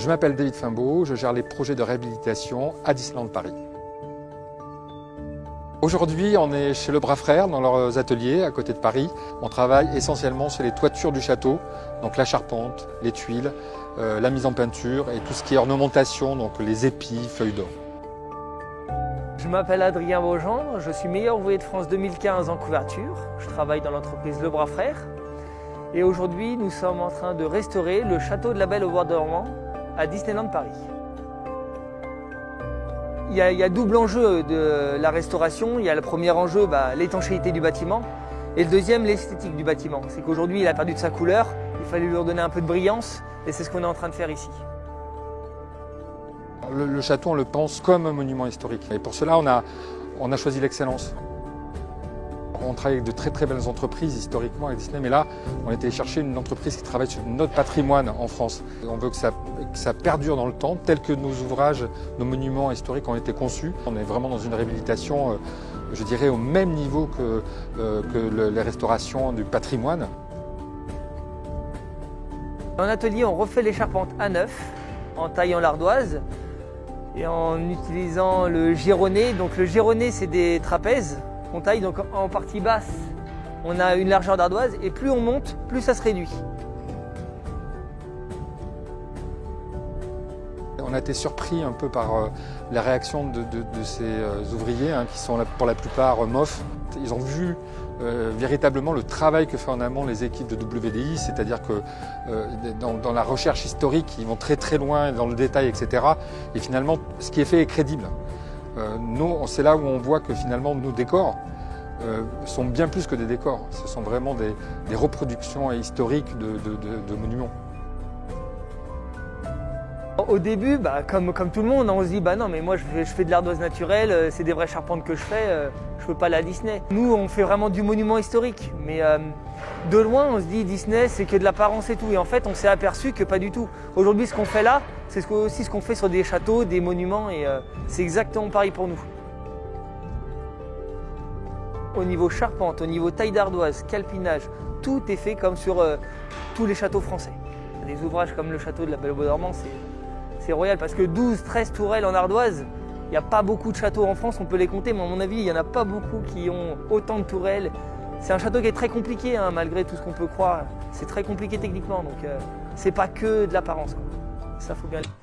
Je m'appelle David Fimbaud, je gère les projets de réhabilitation à Disneyland Paris. Aujourd'hui, on est chez Lebras Frères dans leurs ateliers à côté de Paris. On travaille essentiellement sur les toitures du château, donc la charpente, les tuiles, la mise en peinture et tout ce qui est ornementation, donc les épis, feuilles d'or. Je m'appelle Adrien Beaujean, je suis meilleur ouvrier de France 2015 en couverture. Je travaille dans l'entreprise Lebras Frères. Et aujourd'hui, nous sommes en train de restaurer le château de la Belle au bois dormant à Disneyland Paris. Il y a double enjeu de la restauration. Il y a le premier enjeu, l'étanchéité du bâtiment, et le deuxième, l'esthétique du bâtiment. C'est qu'aujourd'hui, il a perdu de sa couleur, il fallait lui redonner un peu de brillance, et c'est ce qu'on est en train de faire ici. Le château, on le pense comme un monument historique. Et pour cela, on a choisi l'excellence. On travaille avec de très très belles entreprises historiquement avec Disney, mais là, on est allé chercher une entreprise qui travaille sur notre patrimoine en France. On veut que ça perdure dans le temps, tel que nos ouvrages, nos monuments historiques ont été conçus. On est vraiment dans une réhabilitation, je dirais, au même niveau que les restaurations du patrimoine. En atelier, on refait les charpentes à neuf, en taillant l'ardoise et en utilisant le gironné. Donc le gironné, c'est des trapèzes. On taille donc en partie basse, on a une largeur d'ardoise et plus on monte, plus ça se réduit. On a été surpris un peu par la réaction de ces ouvriers qui sont pour la plupart MOF. Ils ont vu véritablement le travail que fait en amont les équipes de WDI, c'est-à-dire que dans la recherche historique, ils vont très très loin dans le détail, etc. Et finalement, ce qui est fait est crédible. C'est là où on voit que finalement nos décors sont bien plus que des décors. Ce sont vraiment des reproductions historiques de monuments. Au début, comme tout le monde, on se dit non mais moi je fais de l'ardoise naturelle, c'est des vraies charpentes que je fais, je peux pas la Disney. Nous on fait vraiment du monument historique, mais de loin on se dit Disney c'est que de l'apparence et tout, et en fait on s'est aperçu que pas du tout. Aujourd'hui ce qu'on fait là, c'est aussi ce qu'on fait sur des châteaux, des monuments, et c'est exactement pareil pour nous. Au niveau charpente, au niveau taille d'ardoise, calpinage, tout est fait comme sur tous les châteaux français. Des ouvrages comme le château de la Belle au bois dormant, c'est royal parce que 12-13 tourelles en ardoise, il n'y a pas beaucoup de châteaux en France, on peut les compter, mais à mon avis, il n'y en a pas beaucoup qui ont autant de tourelles. C'est un château qui est très compliqué, malgré tout ce qu'on peut croire. C'est très compliqué techniquement, donc c'est pas que de l'apparence. Ça, faut bien le dire.